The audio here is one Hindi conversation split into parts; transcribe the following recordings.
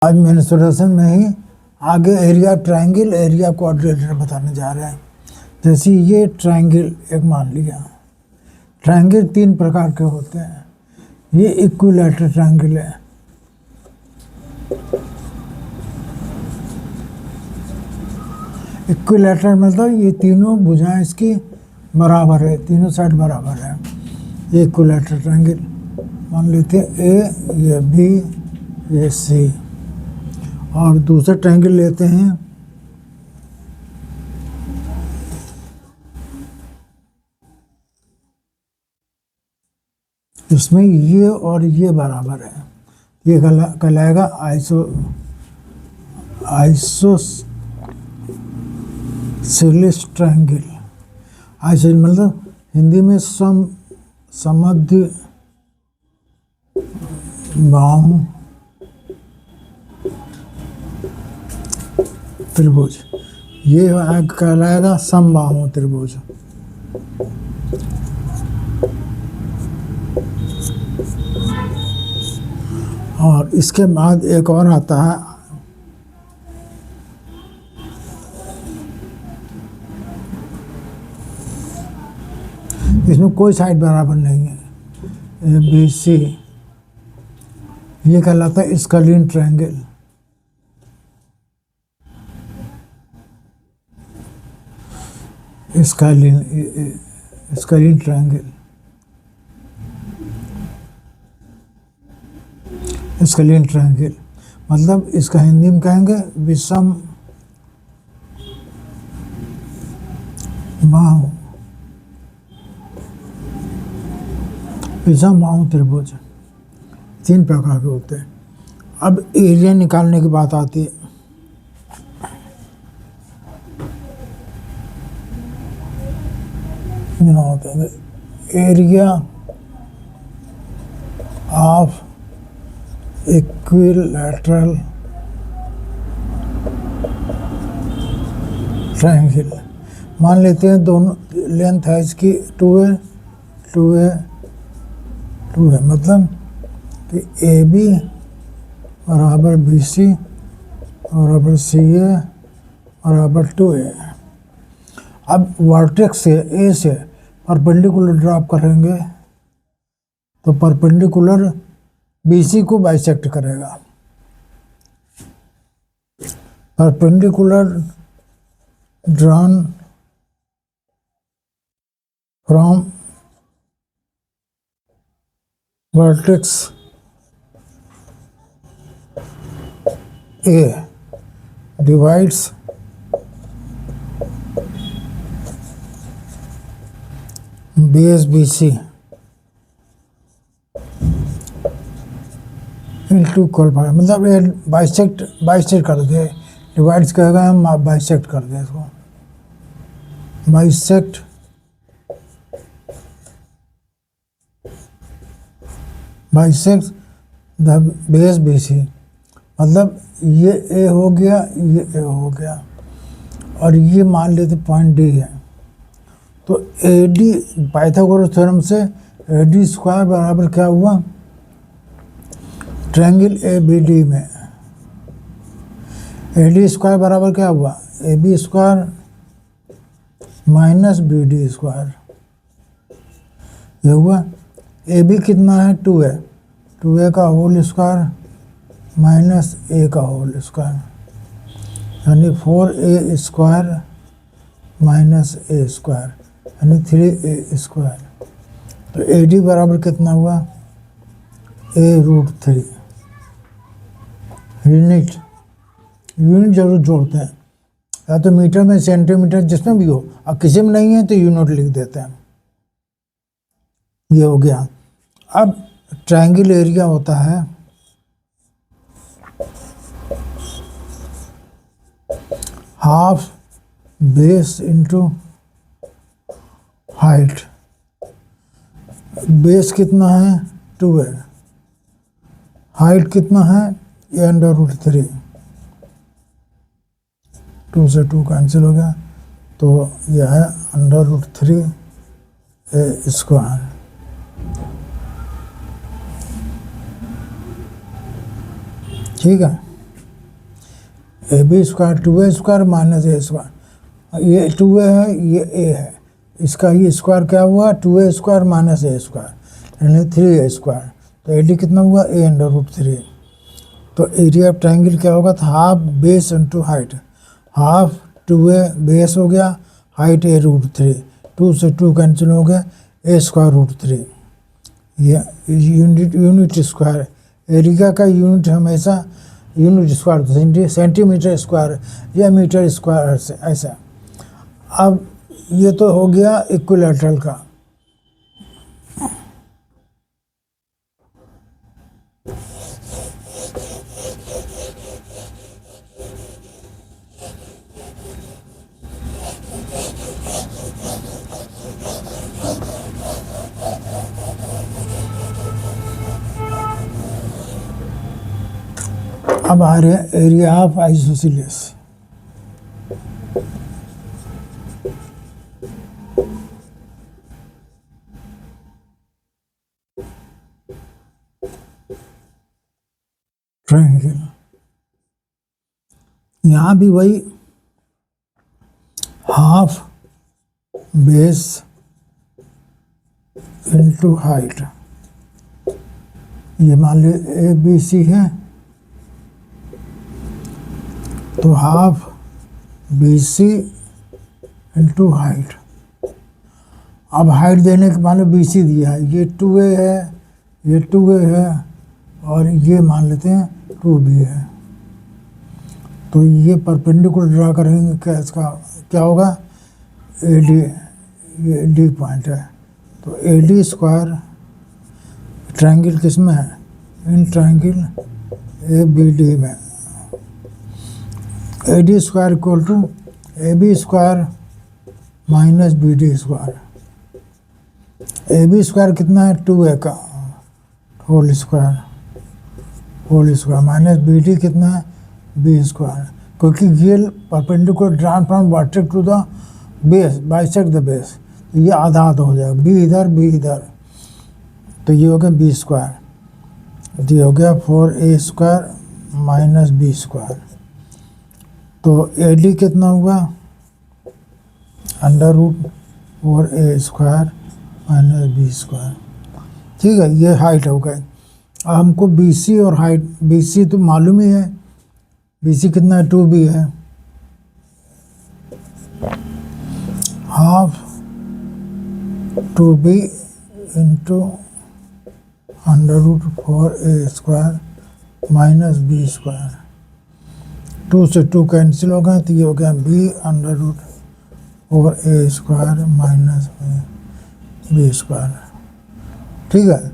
आज मैंने सोल्यूशन में ही आगे एरिया ट्रायंगल एरिया क्वाड्रिलेटरल बताने जा रहे हैं। जैसे ये ट्रायंगल एक मान लिया। ट्रायंगल तीन प्रकार के होते हैं। ये इक्विलैटरल ट्रायंगल है। इक्विलैटरल मतलब ये तीनों भुजाएं इसकी बराबर है, तीनों साइड बराबर है। ये इक्विलैटरल ट्रायंगल मान लेते हैं ए, ये बी, ये सी। और दूसरा ट्रायंगल लेते हैं इसमें ये और ये बराबर है। ये कहलाएगा आइसोसेलेस ट्रायंगल। आइसो मतलब हिंदी में समद्वि बाहु त्रिभुज। ये कहलाएगा समबाहु त्रिभुज। और इसके बाद एक और आता है इसमें कोई साइड बराबर नहीं है, बी सी। ये कहलाता है scalene triangle. Scalene triangle. Scalene triangle मतलब इसका हिंदी में कहेंगे विषम बाहु त्रिभुज। तीन प्रकार के होते हैं। अब एरिया निकालने की बात आती है। Area of equilateral triangle. मान लेते हैं दोनों लेंथ है इसकी 2a मतलब कि AB बराबर BC बराबर CA बराबर 2a। अब वर्टेक्स से A से परपेंडिकुलर ड्रॉप करेंगे तो परपेंडिकुलर BC को बाइसेक्ट करेगा। Perpendicular drawn from vertex A divides base BC into equal मतलब ये बाइसेक्ट कर दे। डिवाइड्स कहेगा हम बाइसेक्ट कर दे इसको। बाइसेक्ट द बेस BC मतलब ये A हो गया, ये A हो गया और ये मान लेते पॉइंट D है। तो AD पाइथागोरस थ्योरम से AD स्क्वायर बराबर क्या हुआ ट्रायंगल ABD में। AD स्क्वायर बराबर क्या हुआ AB square minus BD square. ये हुआ AB कितना है 2a, 2a का होल स्क्वायर माइनस A का होल स्क्वायर यानी 4a square minus A square यानी 3a स्क्वायर। तो AD बराबर कितना हुआ a√3। यूनिट जरूर जोड़ते हैं, या तो मीटर में सेंटीमीटर जिसमें भी हो। अब किसी में नहीं है तो यूनिट लिख देते हैं। ये हो गया। अब ट्रायंगल एरिया होता है half base into height. Base कितना है 2a, हाइट कितना है a√3। 2 से 2 कैंसिल हो गया तो यह है √3a स्क्वायर। ठीक है। A B square 2a² minus A square, ये 2a है ये a है, इसका ये स्क्वायर क्या हुआ 2a² माइनस a स्क्वायर यानी 3a²। तो ए डी कितना हुआ a√3। तो एरिया ऑफ ट्रायंगल क्या होगा, तो half base into height, half 2a base हो गया, हाइट a√3, 2 से 2 कैंसिल हो गया, a²√3। ये यूनिट स्क्वायर, एरिया का यूनिट हमेशा यूनिट स्क्वायर, सेंटीमीटर स्क्वायर या मीटर स्क्वायर से ऐसा। अब ये तो हो गया इक्विलैटरल का। अब आ रहे हैं एरिया ऑफ आइसोसेलेस। ट्रायंगल, यहाँ भी वही हाफ बेस इंटू हाइट, ये मान लो ए बी सी है, तो half B C into height. अब हाइट देने के मान लो बी सी दिया है, ये 2a है, ये 2a है, और ये मान लेते हैं 2b है। तो ये परपेंडिकुलर ड्रा करेंगे, क्या इसका क्या होगा, ए डी, ये डी पॉइंट है, तो ए डी स्क्वायर ट्रायंगल किस में है, in triangle A B D में, A D square equal to A B square minus B D square. A B square कितना है 2a का whole square minus B D कितना है बी स्क्वायर, क्योंकि ये perpendicular drawn from vertex to the base bisect the base, तो ये आधा आधा हो जाएगा, बी इधर, तो ये हो गया बी स्क्वायर, ये हो गया 4a² माइनस बी स्क्वायर। तो ए डी कितना हुआ √4a² माइनस बी स्क्वायर। ठीक है, ये हाइट हो गई। हमको बी सी और हाइट, बी सी तो मालूम ही है, बी सी कितना है 2b है, half 2b into √4a² minus B square. 2 से 2 कैंसिल हो गए, तो ये हो गया b √4a² minus B square. ठीक है,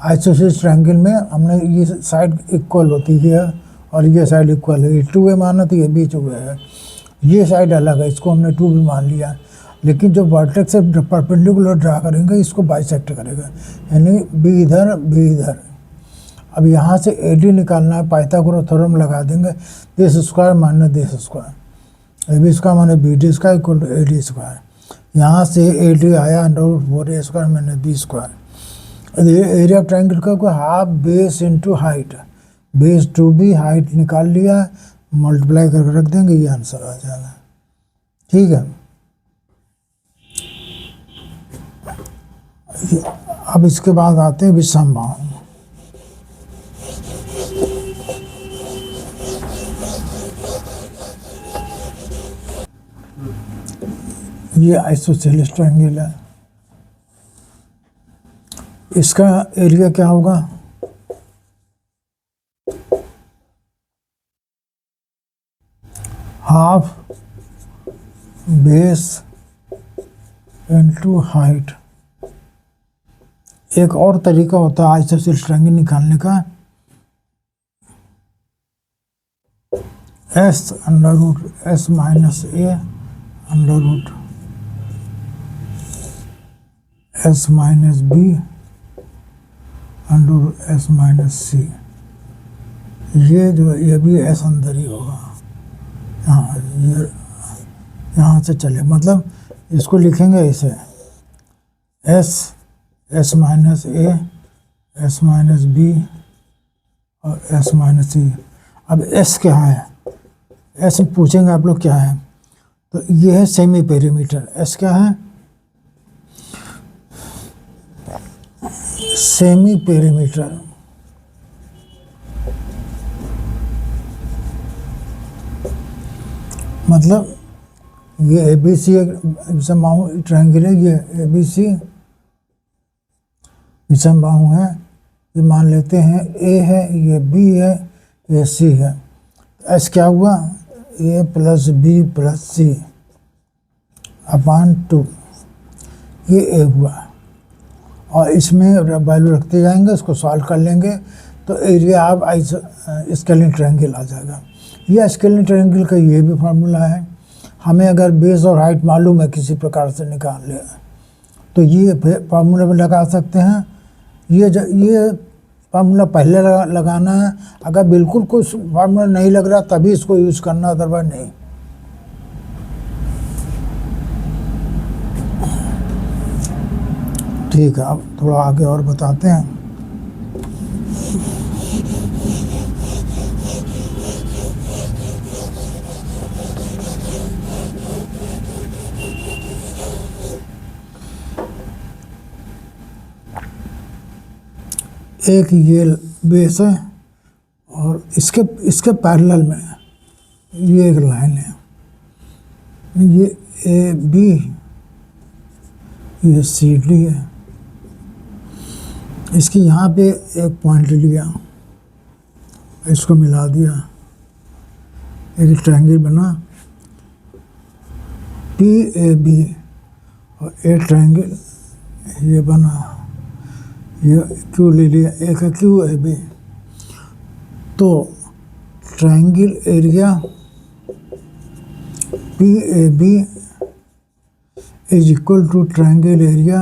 आइसोसेलेस ट्रायंगल में हमने ये साइड इक्वल होती है और ये साइड इक्वल है, 2a माना तो ये भी 2a है, ये साइड अलग है, इसको हमने 2b मान लिया, लेकिन जो वर्टेक्स से परपेंडिकुलर ड्रा करेंगे इसको बाइसेक्ट करेगा, यानी बी इधर। अब यहाँ से ए डी निकालना है, पाइथागोरस थ्योरम लगा देंगे, this square minus this square, A B square minus B D square equal to A D square. यहाँ से ए डी आया √4a² minus B square. Area of triangle का half base into height, base 2b, height निकाल लिया, मल्टीप्लाई करके रख देंगे, ये आंसर आ जाएगा। ठीक है, अब इसके बाद आते हैं विषम बाहु। ये आइसोसेलेस ट्रायंगल है, इसका एरिया क्या होगा, हाफ बेस इंटू हाइट। एक और तरीका होता है आइसोसेलेस ट्रायंगल निकालने का, s minus a s minus b s minus c। ये जो ये भी s अंदर ही होगा, यहाँ से चले, मतलब इसको लिखेंगे ऐसे s minus a s minus b और s माइनस c। अब s क्या है, ऐसे पूछेंगे आप लोग क्या है, तो ये है सेमी पेरीमीटर। एस क्या है? Semi perimeter. मतलब ये ए बी सी एक समबाहु ट्रायंगल है, ये ए बी सी समबाहु है। ये मान लेते हैं ए है, ये बी है, ये सी है। एस क्या हुआ? ए प्लस बी प्लस सी अपॉन 2, ये ए हुआ। और इसमें वैल्यू रखते जाएंगे, इसको सॉल्व कर लेंगे तो एरिया ऑफ स्केलिंग ट्रायंगल आ जाएगा। ये स्केलिंग ट्रायंगल का ये भी फार्मूला है। हमें अगर बेस और हाइट मालूम है किसी प्रकार से निकाल ले तो ये फार्मूला में लगा सकते हैं। ये फार्मूला पहले लगाना है। अगर बिल्कुल कोई फार्मूला नहीं लग रहा तभी इसको यूज़ करना, अदरवाइज नहीं। ठीक है, अब थोड़ा आगे और बताते हैं। एक ये बेस है और इसके पैरेलल में ये एक लाइन है, ये ए बी, ये सी डी है। इसकी यहाँ पे एक पॉइंट लिया, इसको मिला दिया, एक ट्रायंगल बना पी ए बी, और एक ट्रायंगल ये बना, ये क्यू ले लिया, एक है क्यू ए बी। तो triangle area P A B is equal to triangle area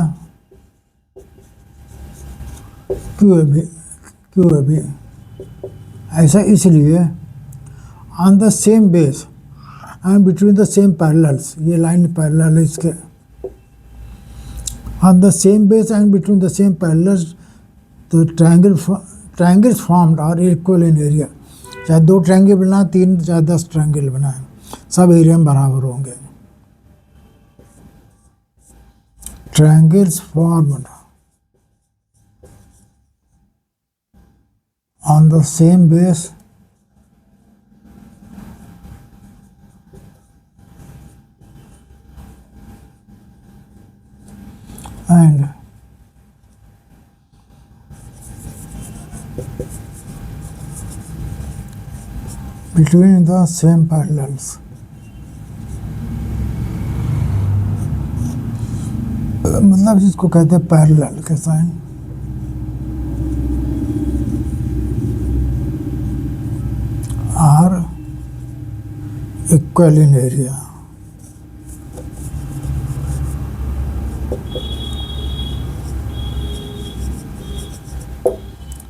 Q A B. ऐसा इसलिए on the same base and between the same parallels, ये लाइन पैरेलल है इसके, on the same base and between the same parallels the triangles formed are equal in area। चाहे 2 ट्रायंगल बना, 3 चाहे 10 ट्रायंगल बनाए, सब एरिया में बराबर होंगे। triangles formed on the same base and between the same parallels मतलब जिसको कहते हैं पैरेलल के साइन, आर इक्वल इन एरिया।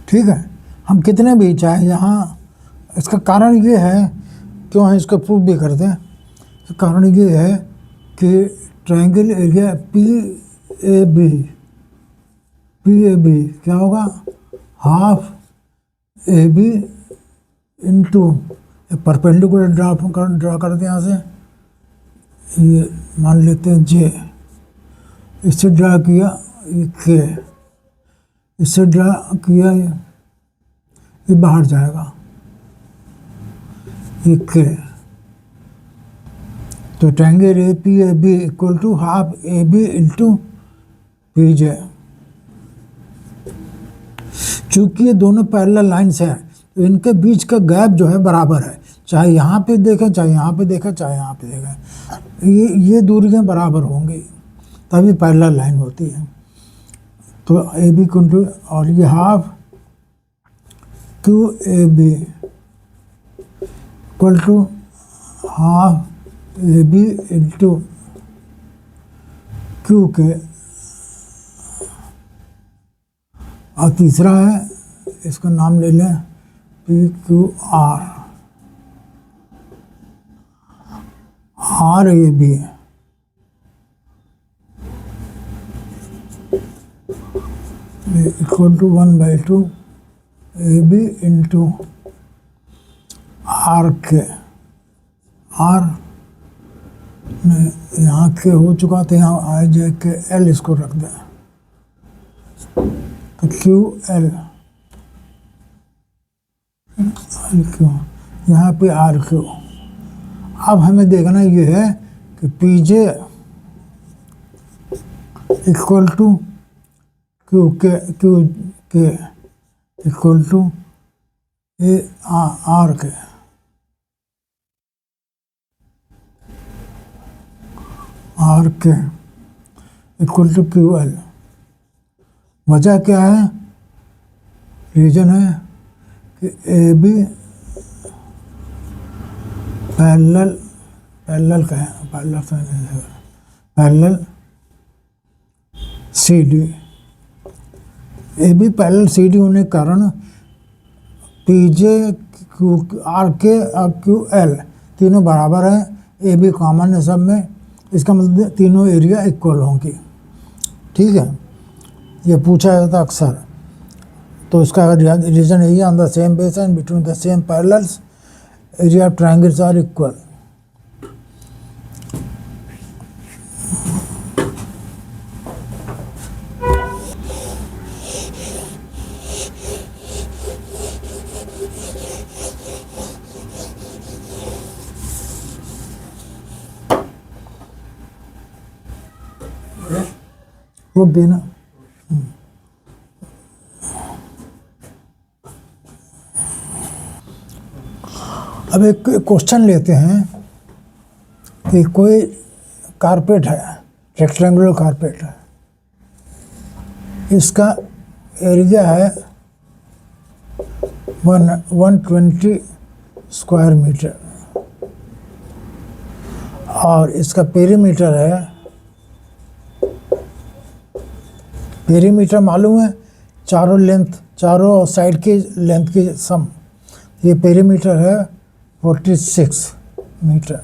ठीक है, हम कितने भी चाहे यहाँ, इसका कारण ये है, क्यों है इसको प्रूव भी करते हैं। कारण ये है कि triangle area P A B क्या होगा? Half A B into perpendicular draw करते हैं यहाँ से, ये मान लेते हैं जे, इससे ड्रा किया ये के, इससे ड्रा किया ये बाहर जाएगा ये के। तो triangle A P A B equal to half A B into P J. चूँकि ये दोनों पैरेलल लाइन्स हैं तो इनके बीच का गैप जो है बराबर है, चाहे यहाँ पे देखें, चाहे यहाँ पे देखें, चाहे यहाँ पे देखें, ये दूरियाँ बराबर होंगी तभी पैरेलल लाइन होती है। तो ए बी इंटू, और ये half Q A B equal to half A B into Q K. और तीसरा है, इसका नाम ले लें P Q R, R A B equal to 1/2 A B into R K. R में यहाँ के हो चुका तो यहाँ आई जे के एल इसको रख दें, तो क्यू एल क्यू, यहाँ पे आर क्यू। अब हमें देखना ये है कि P J equal to Q K equal to A R K. R K equal to Q L. वजह क्या है, रीजन है कि ए बी पैरेलल का है, parallel C D. A B parallel C D होने के कारण पी जे क्यू आर के और क्यू एल तीनों बराबर है, ए बी कॉमन है सब में, इसका मतलब तीनों एरिया इक्वल होंगी। ठीक है, ये पूछा जाता अक्सर, तो इसका रीजन यही है, on the same base and between the same parallels area of triangles are equal. वो देना। अब एक क्वेश्चन लेते हैं कि कोई कारपेट है, रेक्टेंगुलर कारपेट है, इसका एरिया है 120 स्क्वायर मीटर और इसका पेरीमीटर है, पेरीमीटर मालूम है, चारों साइड की लेंथ की सम, ये पेरीमीटर है 46 मीटर।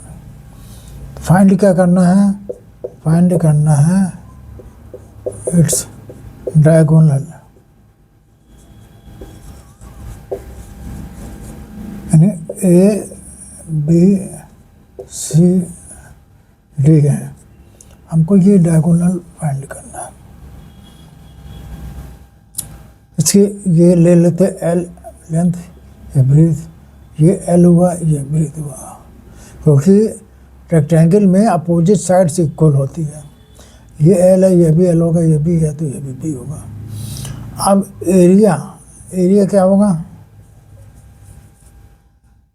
फाइंड क्या करना है, फाइंड करना है इट्स डायगोनल, यानी ए बी सी डी है, हमको ये डायगोनल फाइंड करना है। इसकी ये ले लेते एल लेंथ, ये ब्रीथ, ये एल हुआ, ये ब्रीथ हुआ, क्योंकि रेक्टेंगल में अपोजिट साइड्स इक्वल होती है। ये एल है, ये भी एल होगा, ये भी है तो ये भी बी होगा। अब एरिया क्या होगा,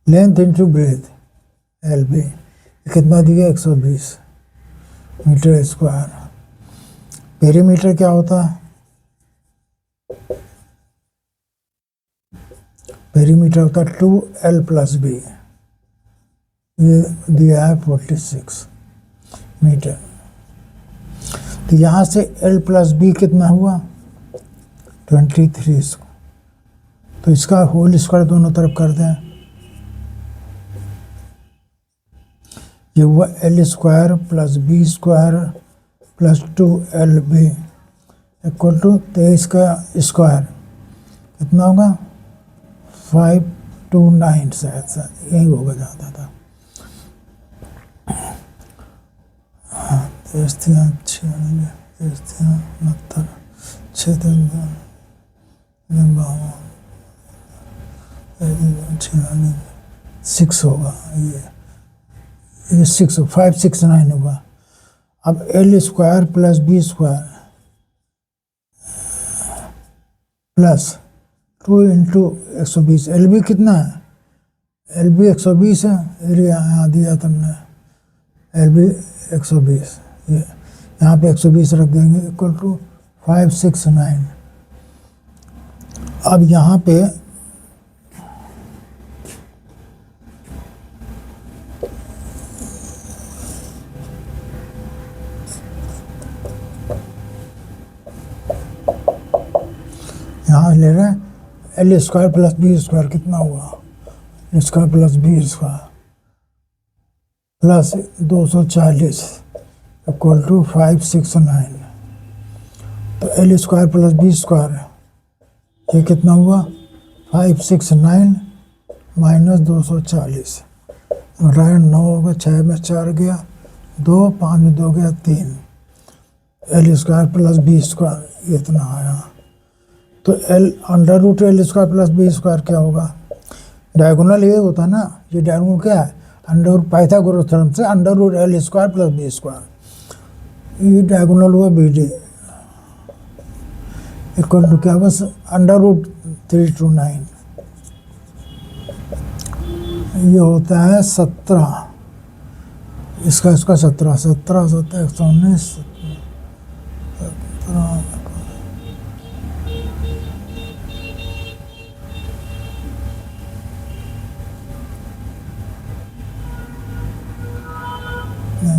length into breadth L B, कितना दिया 120 मीटर स्क्वायर। पेरीमीटर क्या होता है, पेरीमीटर होता है 2L + B, ये दिया है 46 मीटर। तो यहाँ से L + B कितना हुआ 23, तो इसका होल स्क्वायर दोनों तरफ कर दें, ये हुआ L² + B² + 2LB equal to 23 का स्क्वायर कितना होगा 529, शायद यही होगा ज़्यादा था। हाँ, 6 होगा, ये 569 होगा। अब L² + B² plus 2 × 120, L B कितना है, एल बी 120 है, एरिया यहाँ दिया तुमने, एल बी 120, ये यहाँ पे 120 रख देंगे इक्वल टू 569। अब यहाँ पे ले रहे हैं L² + B² कितना हुआ, L² + B² plus 240 equal to 569। तो L² + B² ये कितना हुआ 569 - 240, राइट 9 हो गया, 6 में 4 गया 2, 5 में 2 गया 3, L square plus B square इतना आया। तो L under root L square plus B square क्या होगा? डायगोनल ये होता है ना, ये डायगोनल क्या है? अंडर रूट पाइथागोरस थ्योरम से under root L square plus B square, ये डायगोनल हुआ बी डी इक्वल टू क्या? बस अंडर रूट 329, ये होता है 17, इसका 17 17 17 119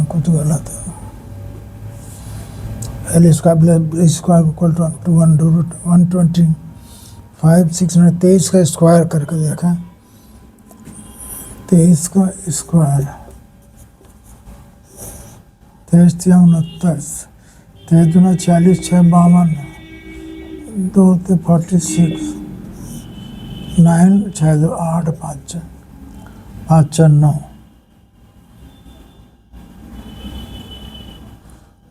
कुछ गलत है। L square plus B square equal to 125 623 का स्क्वायर करके देखा, 23 का स्क्वायर 23 3 29, 23 दूना 40 6 52, 2 46, 9 6 2 8 5 4 9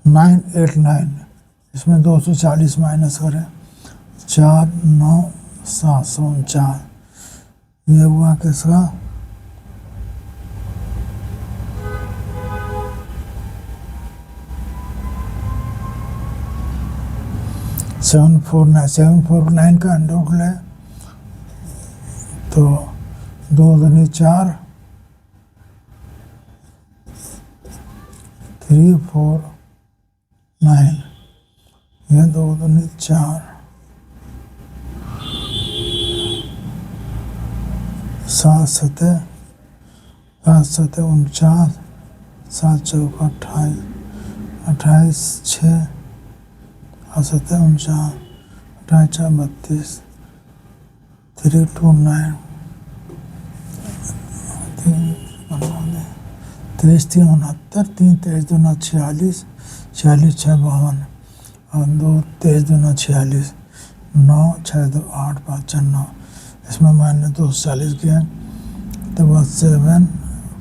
989, इसमें 240 माइनस करें 4 9 749, ये हुआ किसका? सेवन फोर नाइन का अंडर रूट ले तो 2 दूनी 4 3 4 9, यह 2 दूनी 4 7 7 49 7 चौका 28 28 6 7 49 28 4 32 329 23 3 69 3 23 दूना 46 46 6 52 और 2 23 दूना 46 9 6 2 8 5 4 9, इसमें मैंने 240 किया तो बस 7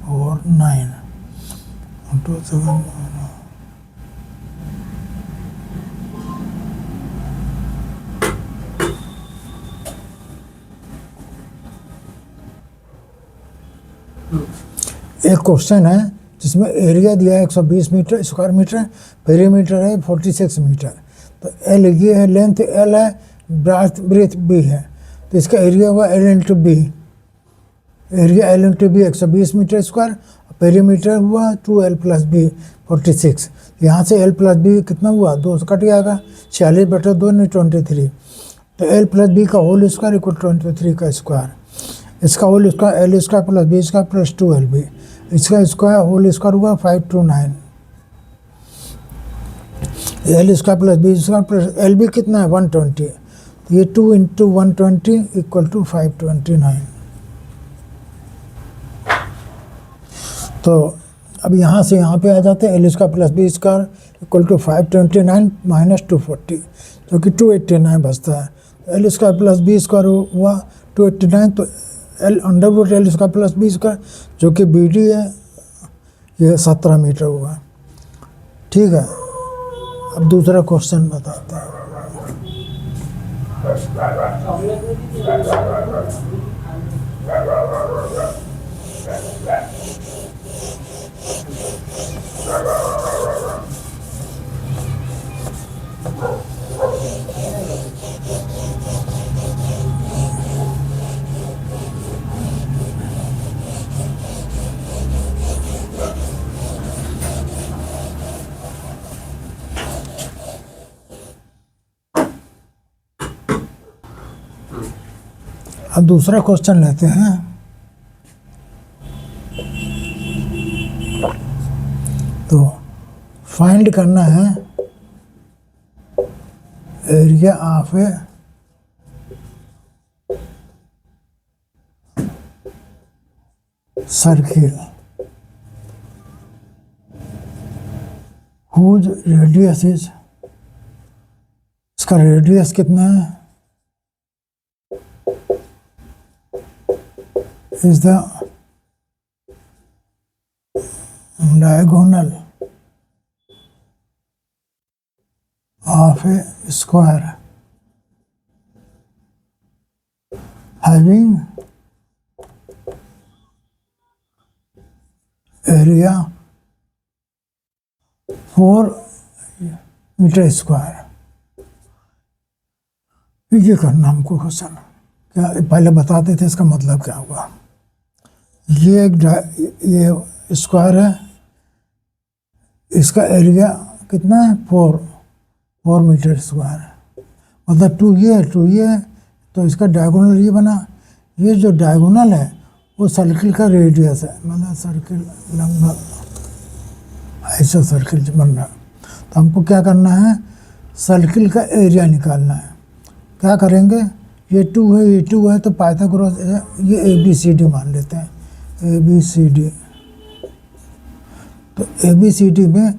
4 9 2 7 एक क्वेश्चन है जिसमें एरिया दिया है 120 मीटर स्क्वायर मीटर, पेरीमीटर है 46 मीटर। तो एल ये है, लेंथ एल है, ब्रेथ बी है, तो इसका एरिया हुआ L into B, area L into B 120 metre square, perimeter हुआ 2l प्लस बी 46। यहाँ से एल प्लस बी कितना हुआ? 2 से कट जाएगा, 46 बटा 2 नहीं 23, तो एल प्लस बी का होल स्क्वायर इक्वल 23 का स्क्वायर, इसका whole square L square plus B square plus 2lb, इसका स्क्वायर होल स्क्वायर हुआ 529, L square plus B square plus L B कितना है 120, तो ये 2 इंटू 120 इक्वल टू 529। तो अब यहाँ से यहाँ पे आ जाते हैं, L square plus B square equal to 529 minus 240, जो कि 289 बचता है। L square plus B square हुआ 289, तो L under root L square plus B square जो कि बी डी है, ये 17 मीटर हुआ। ठीक है, अब दूसरा क्वेश्चन बताते हैं। अब दूसरा क्वेश्चन लेते हैं। तो फाइंड करना है area of a circle whose radius is, इसका रेडियस कितना है, is the diagonal of a square having area 4 metre square. ये करना हमको क्वेश्चन, क्या पहले बताते थे इसका मतलब क्या हुआ। ये स्क्वायर है, इसका एरिया कितना है 4 मीटर स्क्वायर, मतलब 2 ये है, तो इसका डायगोनल ये बना। ये जो डायगोनल है वो सर्किल का रेडियस है, मतलब सर्किल लगभग ऐसा सर्किल बन रहा है। तो हमको क्या करना है, सर्किल का एरिया निकालना है। क्या करेंगे, ये 2 है, ये 2 है, तो पाइथागोरस ये ABCD मान लेते हैं, ABCD। तो ABCD में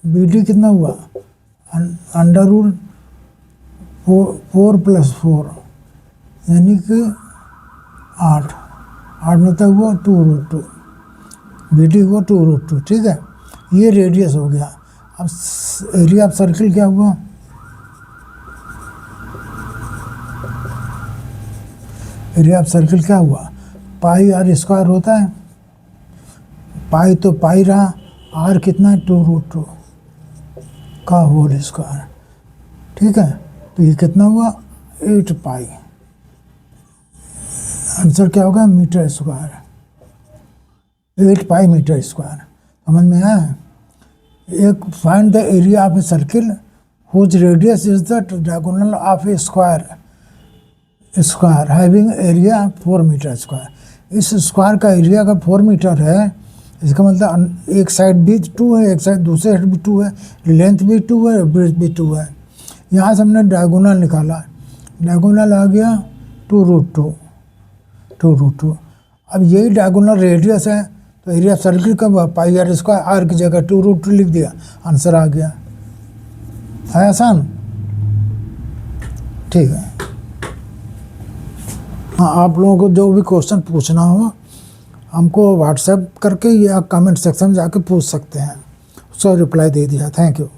BD कितना हुआ, अंडर रूट 4 + 4 यानी कि 8 मतलब हुआ 2√2, BD हुआ 2√2, ठीक है। ये रेडियस हो गया। अब एरिया ऑफ सर्किल क्या हुआ, एरिया ऑफ सर्किल क्या हुआ, पाई r स्क्वायर होता है, पाई तो पाई रहा, r कितना है 2√2 का होल स्क्वायर, ठीक है। तो ये कितना हुआ 8 पाई, आंसर क्या होगा metre square, 8 pi metre square. समझ में आया। एक find the area of a circle whose radius is the diagonal of a square having area 4 metre square. इस स्क्वायर का एरिया का 4 मीटर है, इसका मतलब एक साइड भी 2 है, एक साइड दूसरे साइड भी 2 है, लेंथ भी 2 है, ब्रेथ भी 2 है। यहाँ से हमने डायगोनल निकाला, डायगोनल आ गया 2√2। अब यही डायगोनल रेडियस है, तो एरिया सर्किल का पाई r स्क्वायर, r की जगह 2√2 लिख दिया, आंसर आ गया। है आसान, ठीक है। हाँ, आप लोगों को जो भी क्वेश्चन पूछना हो हमको व्हाट्सएप करके या कमेंट सेक्शन में जाके पूछ सकते हैं, उसका रिप्लाई दे दिया। Thank you.